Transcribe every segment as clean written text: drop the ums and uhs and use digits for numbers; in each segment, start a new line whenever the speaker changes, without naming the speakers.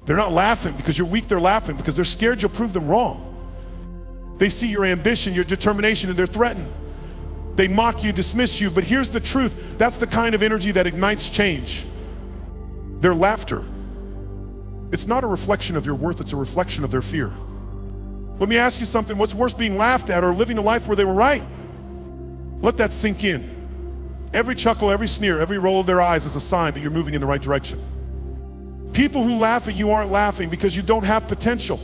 They're not laughing because you're weak, they're laughing because they're scared you'll prove them wrong. They see your ambition, your determination, and they're threatened. They mock you, dismiss you, but here's the truth. That's the kind of energy that ignites change. Their laughter. It's not a reflection of your worth, it's a reflection of their fear. Let me ask you something. What's worse, being laughed at or living a life where they were right? Let that sink in. Every chuckle, every sneer, every roll of their eyes is a sign that you're moving in the right direction. People who laugh at you aren't laughing because you don't have potential.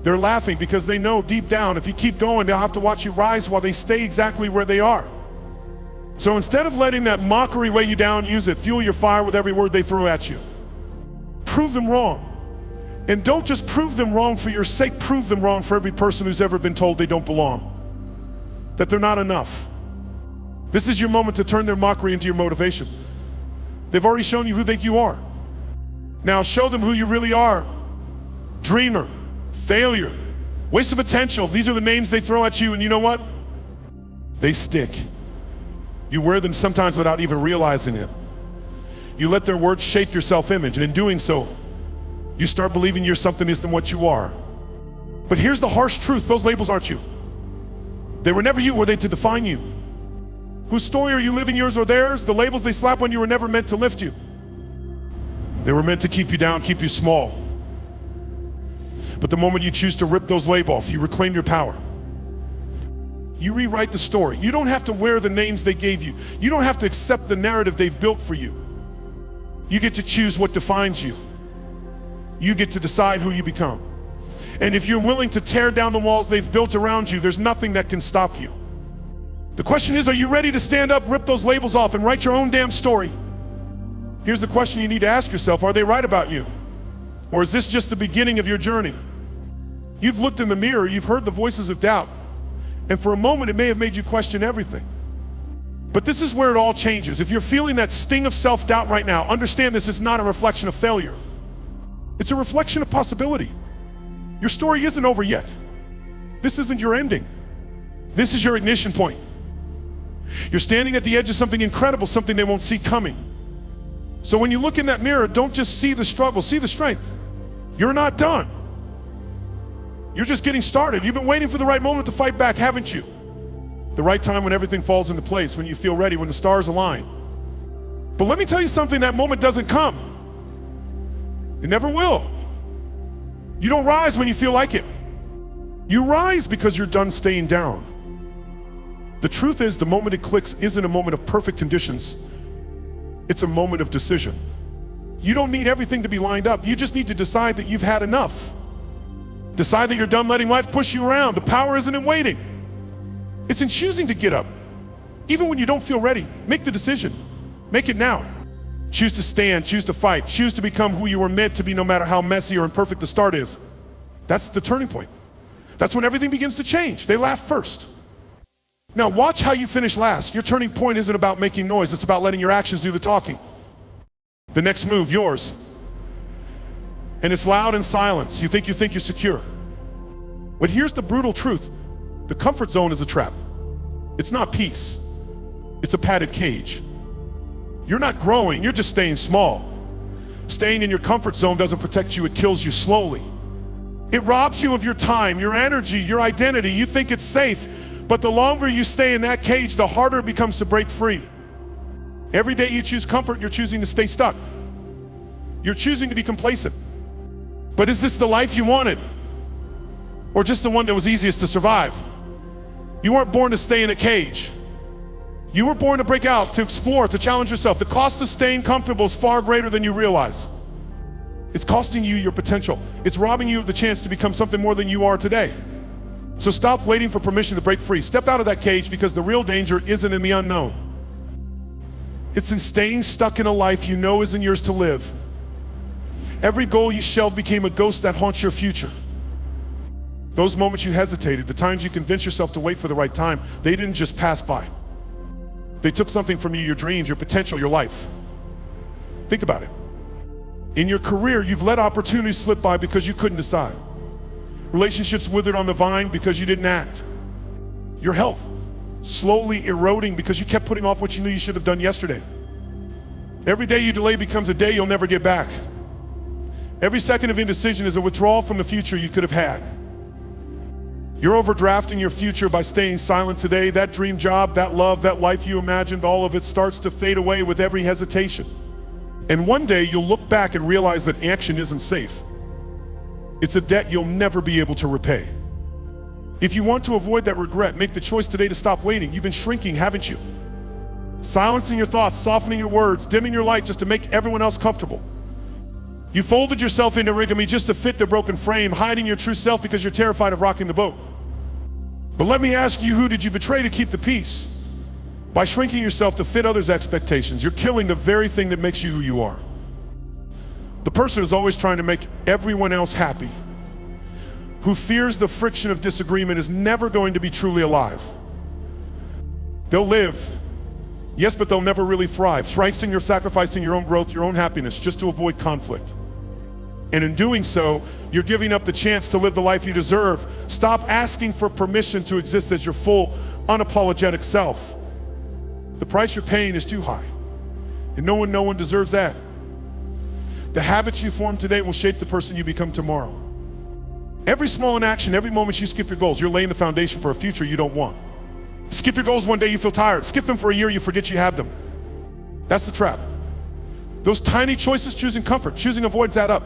They're laughing because they know deep down if you keep going, they'll have to watch you rise while they stay exactly where they are. So instead of letting that mockery weigh you down, use it. Fuel your fire with every word they throw at you. Prove them wrong. And don't just prove them wrong for your sake, prove them wrong for every person who's ever been told they don't belong, that they're not enough. This is your moment to turn their mockery into your motivation. They've already shown you who they think you are. Now show them who you really are. Dreamer, failure, waste of potential. These are the names they throw at you, and you know what? They stick. You wear them sometimes without even realizing it. You let their words shape your self-image, and in doing so, you start believing you're something less than what you are. But here's the harsh truth, those labels aren't you. They were never you, were they to define you? Whose story are you living, yours or theirs? The labels they slap on you were never meant to lift you. They were meant to keep you down, keep you small. But the moment you choose to rip those labels off, you reclaim your power. You rewrite the story. You don't have to wear the names they gave you. You don't have to accept the narrative they've built for you. You get to choose what defines you. You get to decide who you become. And if you're willing to tear down the walls they've built around you, there's nothing that can stop you. The question is, are you ready to stand up, rip those labels off, and write your own damn story? Here's the question you need to ask yourself. Are they right about you? Or is this just the beginning of your journey? You've looked in the mirror, you've heard the voices of doubt, and for a moment it may have made you question everything. But this is where it all changes. If you're feeling that sting of self-doubt right now, understand this is not a reflection of failure. It's a reflection of possibility. Your story isn't over yet. This isn't your ending. This is your ignition point. You're standing at the edge of something incredible, something they won't see coming. So when you look in that mirror, don't just see the struggle, see the strength. You're not done. You're just getting started. You've been waiting for the right moment to fight back, haven't you? The right time when everything falls into place, when you feel ready, when the stars align. But let me tell you something, that moment doesn't come. It never will. You don't rise when you feel like it. You rise because you're done staying down. The truth is, the moment it clicks isn't a moment of perfect conditions. It's a moment of decision. You don't need everything to be lined up. You just need to decide that you've had enough. Decide that you're done letting life push you around. The power isn't in waiting. It's in choosing to get up. Even when you don't feel ready, make the decision. Make it now. Choose to stand, choose to fight, choose to become who you were meant to be, no matter how messy or imperfect the start is. That's the turning point. That's when everything begins to change. They laugh first. Now watch how you finish last. Your turning point isn't about making noise, it's about letting your actions do the talking. The next move, yours. And it's loud in silence. You think you're secure. But here's the brutal truth. The comfort zone is a trap. It's not peace. It's a padded cage. You're not growing, you're just staying small. Staying in your comfort zone doesn't protect you, it kills you slowly. It robs you of your time, your energy, your identity. You think it's safe, but the longer you stay in that cage, the harder it becomes to break free. Every day you choose comfort, you're choosing to stay stuck. You're choosing to be complacent. But is this the life you wanted? Or just the one that was easiest to survive? You weren't born to stay in a cage. You were born to break out, to explore, to challenge yourself. The cost of staying comfortable is far greater than you realize. It's costing you your potential. It's robbing you of the chance to become something more than you are today. So stop waiting for permission to break free. Step out of that cage, because the real danger isn't in the unknown. It's in staying stuck in a life you know isn't yours to live. Every goal you shelved became a ghost that haunts your future. Those moments you hesitated, the times you convinced yourself to wait for the right time, they didn't just pass by. They took something from you, your dreams, your potential, your life. Think about it. In your career, you've let opportunities slip by because you couldn't decide. Relationships withered on the vine because you didn't act. Your health slowly eroding because you kept putting off what you knew you should have done yesterday. Every day you delay becomes a day you'll never get back. Every second of indecision is a withdrawal from the future you could have had. You're overdrafting your future by staying silent today. That dream job, that love, that life you imagined, all of it starts to fade away with every hesitation. And one day you'll look back and realize that action isn't safe. It's a debt you'll never be able to repay. If you want to avoid that regret, make the choice today to stop waiting. You've been shrinking, haven't you? Silencing your thoughts, softening your words, dimming your light just to make everyone else comfortable. You folded yourself into origami just to fit the broken frame, hiding your true self because you're terrified of rocking the boat. But let me ask you, who did you betray to keep the peace? By shrinking yourself to fit others' expectations, you're killing the very thing that makes you who you are. The person who's always trying to make everyone else happy, who fears the friction of disagreement, is never going to be truly alive. They'll live, yes, but they'll never really thrive. Strengthening or sacrificing your own growth, your own happiness, just to avoid conflict. And in doing so, you're giving up the chance to live the life you deserve. Stop asking for permission to exist as your full, unapologetic self. The price you're paying is too high, and no one deserves that. The habits you form today will shape the person you become tomorrow. Every small inaction, every moment you skip your goals, you're laying the foundation for a future you don't want. Skip your goals one day, you feel tired. Skip them for a year, you forget you had them. That's the trap. Those tiny choices, choosing comfort, choosing avoidance, add up.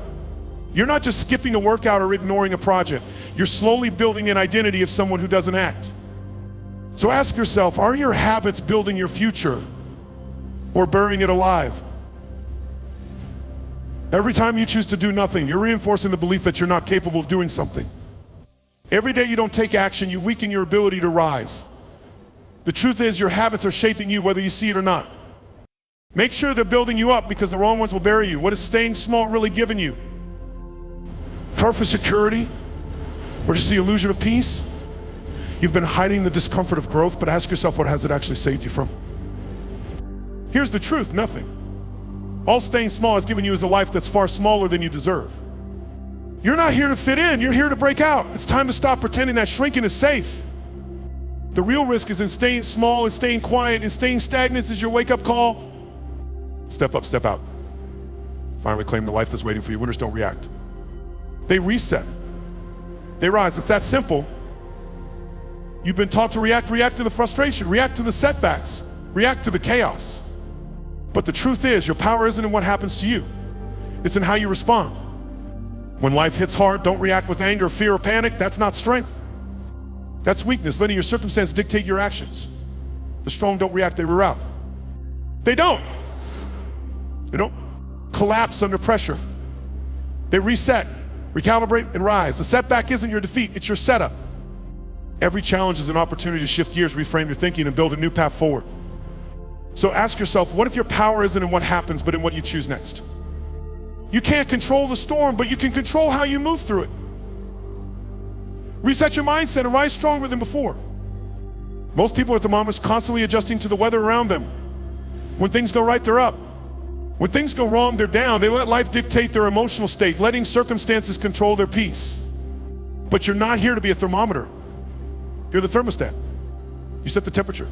You're not just skipping a workout or ignoring a project. You're slowly building an identity of someone who doesn't act. So ask yourself, are your habits building your future or burying it alive? Every time you choose to do nothing, you're reinforcing the belief that you're not capable of doing something. Every day you don't take action, you weaken your ability to rise. The truth is, your habits are shaping you whether you see it or not. Make sure they're building you up, because the wrong ones will bury you. What is staying small really giving you? For security, or just the illusion of peace? You've been hiding the discomfort of growth, but ask yourself, what has it actually saved you from? Here's the truth, nothing. All staying small has given you is a life that's far smaller than you deserve. You're not here to fit in, you're here to break out. It's time to stop pretending that shrinking is safe. The real risk is in staying small and staying quiet and staying stagnant. Is your wake-up call. Step up, step out. Finally claim the life that's waiting for you. Winners don't react. They reset. They rise. It's that simple. You've been taught to react to the frustration, react to the setbacks, react to the chaos. But the truth is, your power isn't in what happens to you. It's in how you respond. When life hits hard, don't react with anger, fear, or panic. That's not strength. That's weakness, letting your circumstance dictate your actions. The strong don't react, they rear out. They don't collapse under pressure. They reset, recalibrate, and rise. The setback isn't your defeat, it's your setup. Every challenge is an opportunity to shift gears, reframe your thinking, and build a new path forward. So ask yourself, what if your power isn't in what happens, but in what you choose next? You can't control the storm, but you can control how you move through it. Reset your mindset and rise stronger than before. Most people are thermometers, constantly adjusting to the weather around them. When things go right, they're up. When things go wrong, they're down. They let life dictate their emotional state, letting circumstances control their peace. But you're not here to be a thermometer. You're the thermostat. You set the temperature.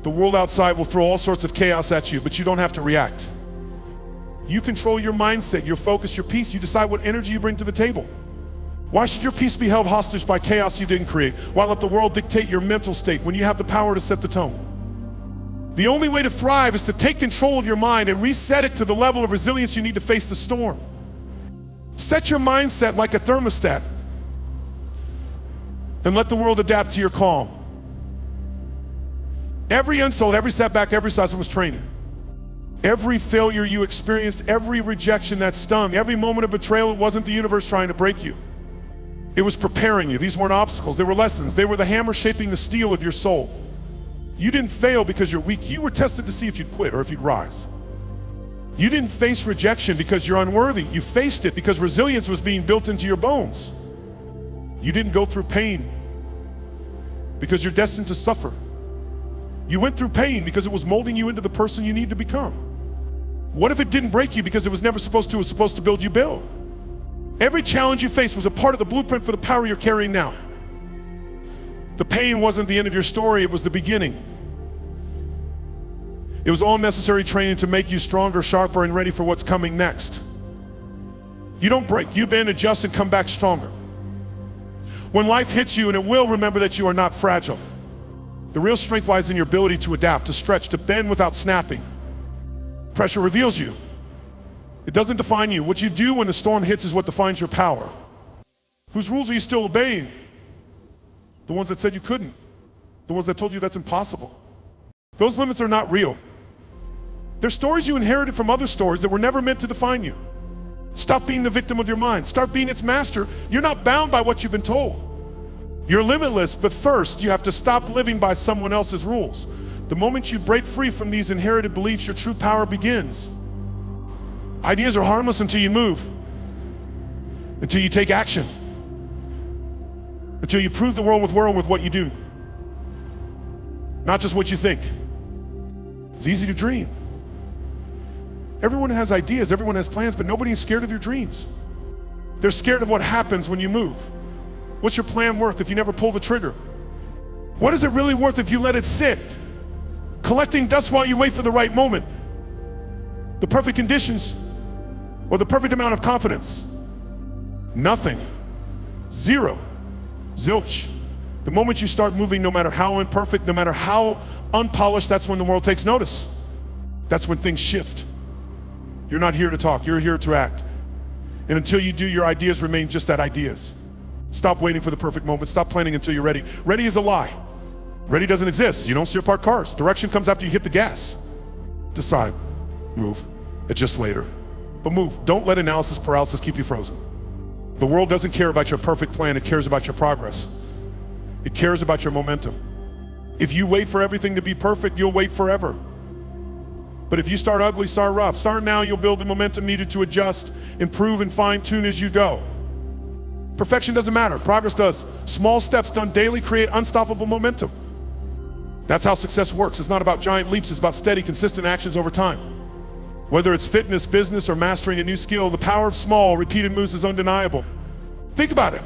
The world outside will throw all sorts of chaos at you, but you don't have to react. You control your mindset, your focus, your peace. You decide what energy you bring to the table. Why should your peace be held hostage by chaos you didn't create? Why let the world dictate your mental state when you have the power to set the tone? The only way to thrive is to take control of your mind and reset it to the level of resilience you need to face the storm. Set your mindset like a thermostat and let the world adapt to your calm. Every insult, every setback, every size was training. Every failure you experienced, every rejection that stung, every moment of betrayal, it wasn't the universe trying to break you. It was preparing you. These weren't obstacles, they were lessons. They were the hammer shaping the steel of your soul. You didn't fail because you're weak. You were tested to see if you'd quit or if you'd rise. You didn't face rejection because you're unworthy. You faced it because resilience was being built into your bones. You didn't go through pain because you're destined to suffer. You went through pain because it was molding you into the person you need to become. What if it didn't break you because it was never supposed to? It was supposed to build you. Every challenge you faced was a part of the blueprint for the power you're carrying now. The pain wasn't the end of your story, it was the beginning. It was all necessary training to make you stronger, sharper, and ready for what's coming next. You don't break, you bend, adjust, and come back stronger. When life hits you, and it will, remember that you are not fragile. The real strength lies in your ability to adapt, to stretch, to bend without snapping. Pressure reveals you. It doesn't define you. What you do when the storm hits is what defines your power. Whose rules are you still obeying? The ones that said you couldn't. The ones that told you that's impossible. Those limits are not real. They're stories you inherited from other stories that were never meant to define you. Stop being the victim of your mind. Start being its master. You're not bound by what you've been told. You're limitless, but first you have to stop living by someone else's rules. The moment you break free from these inherited beliefs, your true power begins. Ideas are harmless until you move, until you take action, until you prove the world with what you do, not just what you think. It's easy to dream. Everyone has ideas, everyone has plans, but nobody is scared of your dreams. They're scared of what happens when you move. What's your plan worth if you never pull the trigger? What is it really worth if you let it sit, collecting dust while you wait for the right moment, the perfect conditions, or the perfect amount of confidence? Nothing. Zero. Zilch. The moment you start moving, no matter how imperfect, no matter how unpolished, that's when the world takes notice. That's when things shift. You're not here to talk, you're here to act. And until you do, your ideas remain just that, ideas. Stop waiting for the perfect moment. Stop planning until you're ready. Ready is a lie. Ready doesn't exist. You don't steer parked cars. Direction comes after you hit the gas. Decide, move, adjust later. But move. Don't let analysis paralysis keep you frozen. The world doesn't care about your perfect plan, it cares about your progress. It cares about your momentum. If you wait for everything to be perfect, you'll wait forever. But if you start ugly, start rough. Start now, you'll build the momentum needed to adjust, improve, and fine-tune as you go. Perfection doesn't matter, progress does. Small steps done daily create unstoppable momentum. That's how success works. It's not about giant leaps, it's about steady, consistent actions over time. Whether it's fitness, business, or mastering a new skill, the power of small, repeated moves is undeniable. Think about it.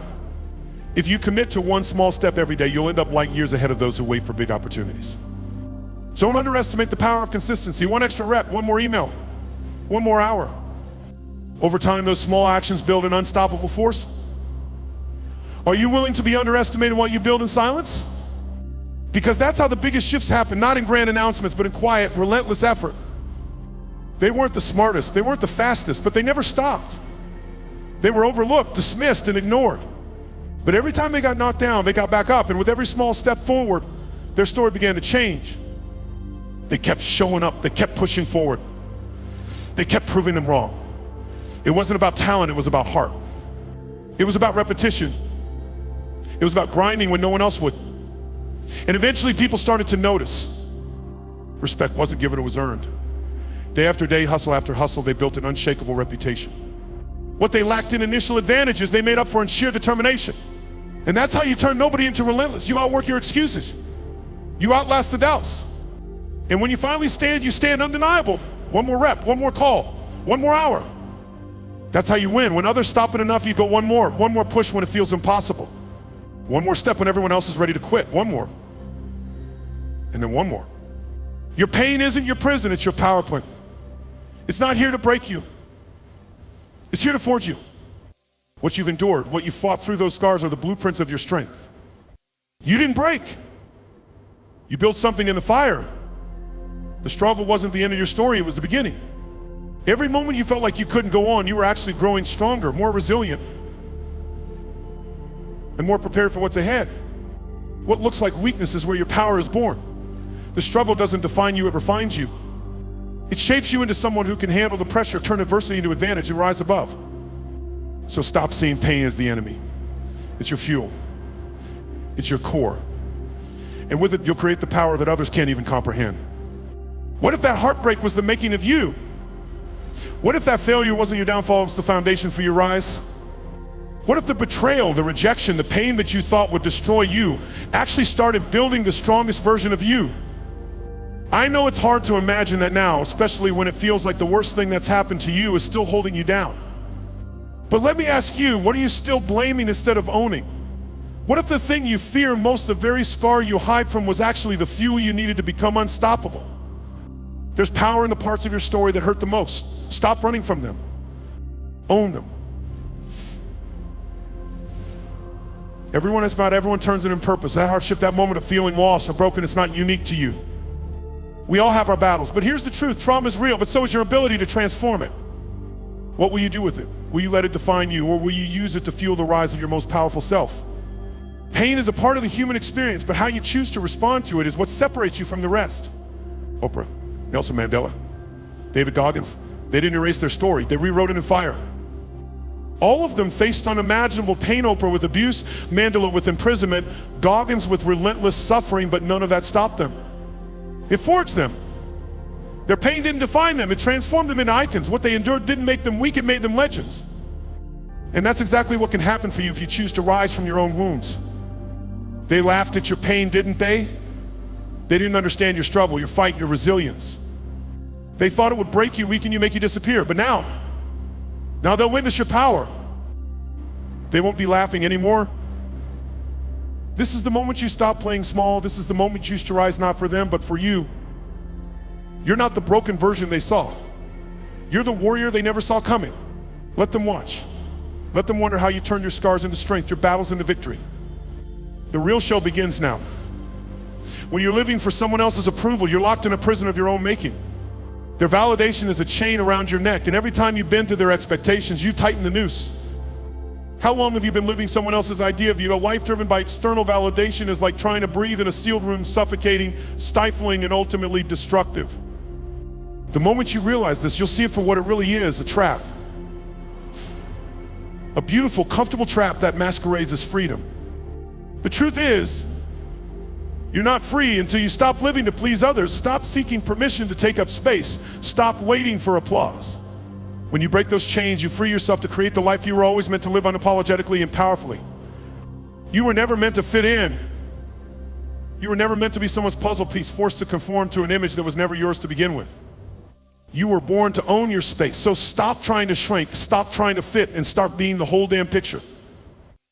If you commit to one small step every day, you'll end up light years ahead of those who wait for big opportunities. So don't underestimate the power of consistency. One extra rep, one more email, one more hour. Over time, those small actions build an unstoppable force. Are you willing to be underestimated while you build in silence? Because that's how the biggest shifts happen, not in grand announcements, but in quiet, relentless effort. They weren't the smartest, they weren't the fastest, but they never stopped. They were overlooked, dismissed, and ignored. But every time they got knocked down, they got back up, and with every small step forward, their story began to change. They kept showing up, they kept pushing forward. They kept proving them wrong. It wasn't about talent, it was about heart. It was about repetition. It was about grinding when no one else would. And eventually people started to notice. Respect wasn't given, it was earned. Day after day, hustle after hustle, they built an unshakable reputation. What they lacked in initial advantages, they made up for in sheer determination. And that's how you turn nobody into relentless. You outwork your excuses. You outlast the doubts. And when you finally stand, you stand undeniable. One more rep, one more call, one more hour. That's how you win. When others stop it enough, you go one more push when it feels impossible. One more step when everyone else is ready to quit, one more. And then one more. Your pain isn't your prison, it's your power plant. It's not here to break you. It's here to forge you. What you've endured, what you fought through, those scars are the blueprints of your strength. You didn't break. You built something in the fire. The struggle wasn't the end of your story, it was the beginning. Every moment you felt like you couldn't go on, you were actually growing stronger, more resilient, and more prepared for what's ahead. What looks like weakness is where your power is born. The struggle doesn't define you, it refines you. It shapes you into someone who can handle the pressure, turn adversity into advantage, and rise above. So stop seeing pain as the enemy. It's your fuel. It's your core. And with it, you'll create the power that others can't even comprehend. What if that heartbreak was the making of you? What if that failure wasn't your downfall, it was the foundation for your rise? What if the betrayal, the rejection, the pain that you thought would destroy you actually started building the strongest version of you? I know it's hard to imagine that now, especially when it feels like the worst thing that's happened to you is still holding you down. But let me ask you, what are you still blaming instead of owning? What if the thing you fear most, the very scar you hide from, was actually the fuel you needed to become unstoppable? There's power in the parts of your story that hurt the most. Stop running from them. Own them. Everyone turns it in purpose. That hardship, that moment of feeling lost or broken, it's not unique to you. We all have our battles, but here's the truth. Trauma is real, but so is your ability to transform it. What will you do with it? Will you let it define you, or will you use it to fuel the rise of your most powerful self? Pain is a part of the human experience, but how you choose to respond to it is what separates you from the rest. Oprah, Nelson Mandela, David Goggins, they didn't erase their story, they rewrote it in fire. All of them faced unimaginable pain. Oprah with abuse, Mandela with imprisonment, Goggins with relentless suffering, but none of that stopped them. It forged them. Their pain didn't define them, it transformed them into icons. What they endured didn't make them weak, it made them legends. And that's exactly what can happen for you if you choose to rise from your own wounds. They laughed at your pain, didn't they? They didn't understand your struggle, your fight, your resilience. They thought it would break you, weaken you, make you disappear. But now they'll witness your power. They won't be laughing anymore. This is the moment you stop playing small. This is the moment you choose to rise, not for them, but for you. You're not the broken version they saw. You're the warrior they never saw coming. Let them watch. Let them wonder how you turn your scars into strength, your battles into victory. The real show begins now. When you're living for someone else's approval, you're locked in a prison of your own making. Their validation is a chain around your neck, and every time you bend to their expectations, you tighten the noose. How long have you been living someone else's idea of you? A life driven by external validation is like trying to breathe in a sealed room, suffocating, stifling, and ultimately destructive. The moment you realize this, you'll see it for what it really is, a trap. A beautiful, comfortable trap that masquerades as freedom. The truth is, you're not free until you stop living to please others. Stop seeking permission to take up space. Stop waiting for applause. When you break those chains, you free yourself to create the life you were always meant to live unapologetically and powerfully. You were never meant to fit in. You were never meant to be someone's puzzle piece, forced to conform to an image that was never yours to begin with. You were born to own your space, so stop trying to shrink, stop trying to fit, and start being the whole damn picture.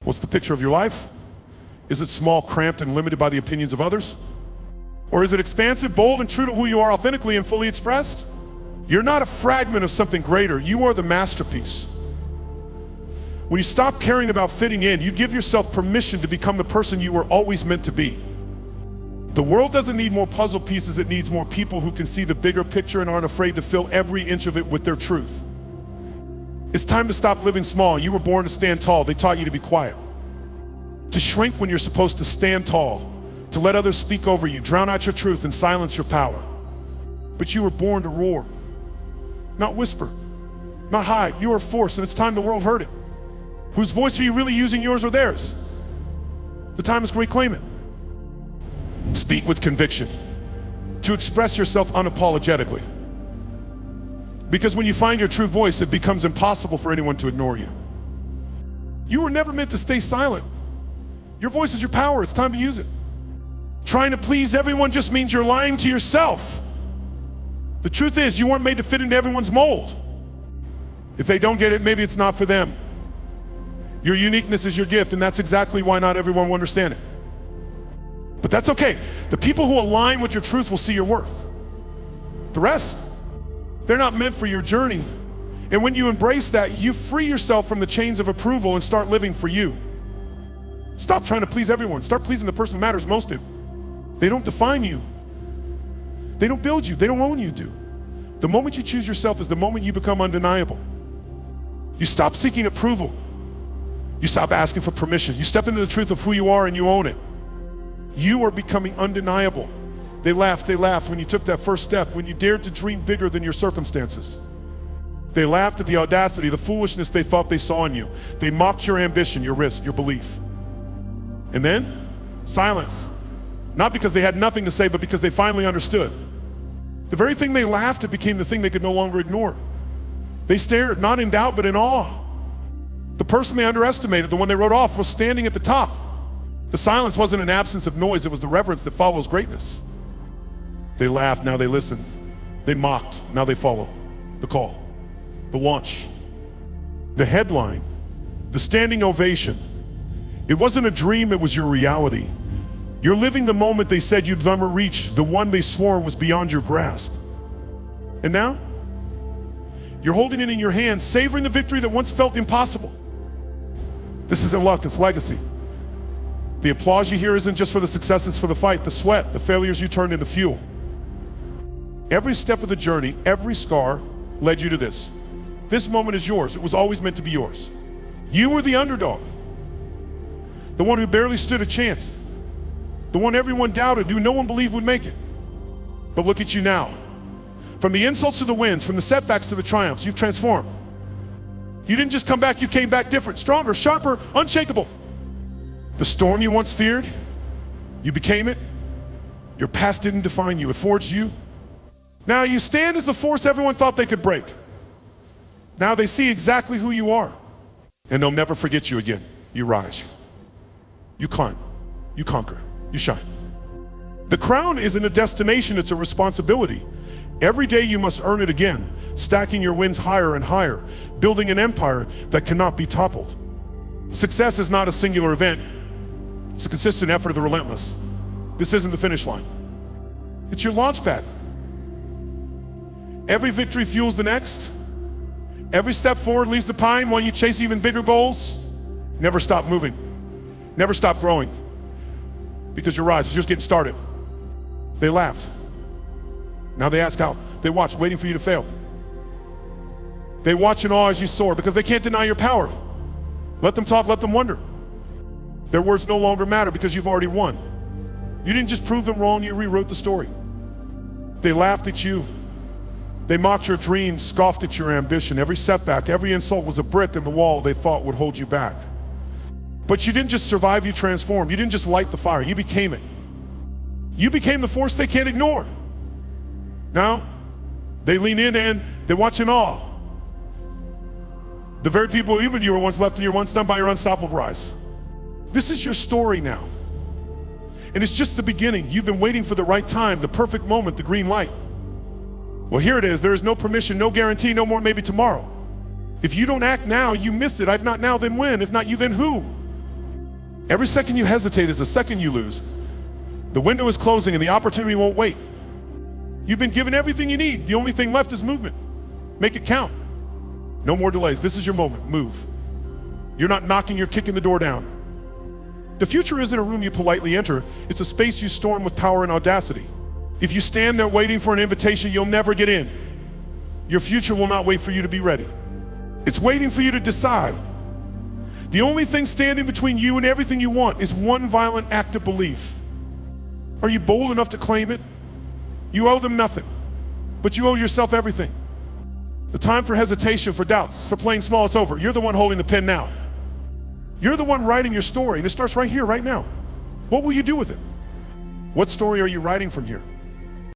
What's the picture of your life? Is it small, cramped, and limited by the opinions of others? Or is it expansive, bold, and true to who you are authentically and fully expressed? You're not a fragment of something greater. You are the masterpiece. When you stop caring about fitting in, you give yourself permission to become the person you were always meant to be. The world doesn't need more puzzle pieces, it needs more people who can see the bigger picture and aren't afraid to fill every inch of it with their truth. It's time to stop living small. You were born to stand tall. They taught you to be quiet. To shrink when you're supposed to stand tall. To let others speak over you, drown out your truth, and silence your power. But you were born to roar. Not whisper, not hide. You are a force, and it's time the world heard it. Whose voice are you really using, yours or theirs? The time is to reclaim it. Speak with conviction. To express yourself unapologetically. Because when you find your true voice, it becomes impossible for anyone to ignore you. You were never meant to stay silent. Your voice is your power, it's time to use it. Trying to please everyone just means you're lying to yourself. The truth is, you weren't made to fit into everyone's mold. If they don't get it, maybe it's not for them. Your uniqueness is your gift, and that's exactly why not everyone will understand it. But that's okay. The people who align with your truth will see your worth. The rest, they're not meant for your journey. And when you embrace that, you free yourself from the chains of approval and start living for you. Stop trying to please everyone. Start pleasing the person who matters most to you. They don't define you. They don't build you. They don't own you, do. The moment you choose yourself is the moment you become undeniable. You stop seeking approval. You stop asking for permission. You step into the truth of who you are and you own it. You are becoming undeniable. They laughed when you took that first step, when you dared to dream bigger than your circumstances. They laughed at the audacity, the foolishness they thought they saw in you. They mocked your ambition, your risk, your belief. And then, silence. Not because they had nothing to say, but because they finally understood. The very thing they laughed at became the thing they could no longer ignore. They stared, not in doubt, but in awe. The person they underestimated, the one they wrote off, was standing at the top. The silence wasn't an absence of noise, it was the reverence that follows greatness. They laughed, now they listen. They mocked, now they follow. The call, the launch, the headline, the standing ovation. It wasn't a dream, it was your reality. You're living the moment they said you'd never reach, the one they swore was beyond your grasp. And now, you're holding it in your hand, savoring the victory that once felt impossible. This isn't luck, it's legacy. The applause you hear isn't just for the success, it's for the fight, the sweat, the failures you turned into fuel. Every step of the journey, every scar led you to this. This moment is yours. It was always meant to be yours. You were the underdog, the one who barely stood a chance, the one everyone doubted, who no one believed would make it. But look at you now. From the insults to the wins, from the setbacks to the triumphs, you've transformed. You didn't just come back, you came back different, stronger, sharper, unshakable. The storm you once feared, you became it. Your past didn't define you, it forged you. Now you stand as the force everyone thought they could break. Now they see exactly who you are, and they'll never forget you again. You rise, you climb, you conquer, you shine. The crown isn't a destination, it's a responsibility. Every day you must earn it again, stacking your wins higher and higher, building an empire that cannot be toppled. Success is not a singular event. It's a consistent effort of the relentless. This isn't the finish line. It's your launch pad. Every victory fuels the next. Every step forward leaves the pine while you chase even bigger goals. Never stop moving. Never stop growing. Because your rise is just getting started. They laughed. Now they ask how. They watch, waiting for you to fail. They watch in awe as you soar because they can't deny your power. Let them talk, let them wonder. Their words no longer matter because you've already won. You didn't just prove them wrong, you rewrote the story. They laughed at you. They mocked your dreams, scoffed at your ambition. Every setback, every insult was a brick in the wall they thought would hold you back. But you didn't just survive, you transformed. You didn't just light the fire, you became it. You became the force they can't ignore. Now, they lean in and they watch in awe. The very people even you were once left and you're once done by your unstoppable rise. This is your story now. And it's just the beginning. You've been waiting for the right time, the perfect moment, the green light. Well, here it is. There is no permission, no guarantee, no more maybe tomorrow. If you don't act now, you miss it. If not now, then when? If not you, then who? Every second you hesitate is a second you lose. The window is closing and the opportunity won't wait. You've been given everything you need. The only thing left is movement. Make it count. No more delays. This is your moment. Move. You're not knocking, you're kicking the door down. The future isn't a room you politely enter. It's a space you storm with power and audacity. If you stand there waiting for an invitation, you'll never get in. Your future will not wait for you to be ready. It's waiting for you to decide. The only thing standing between you and everything you want is one violent act of belief. Are you bold enough to claim it? You owe them nothing, but you owe yourself everything. The time for hesitation, for doubts, for playing small, it's over. You're the one holding the pen now. You're the one writing your story, and it starts right here, right now. What will you do with it? What story are you writing from here?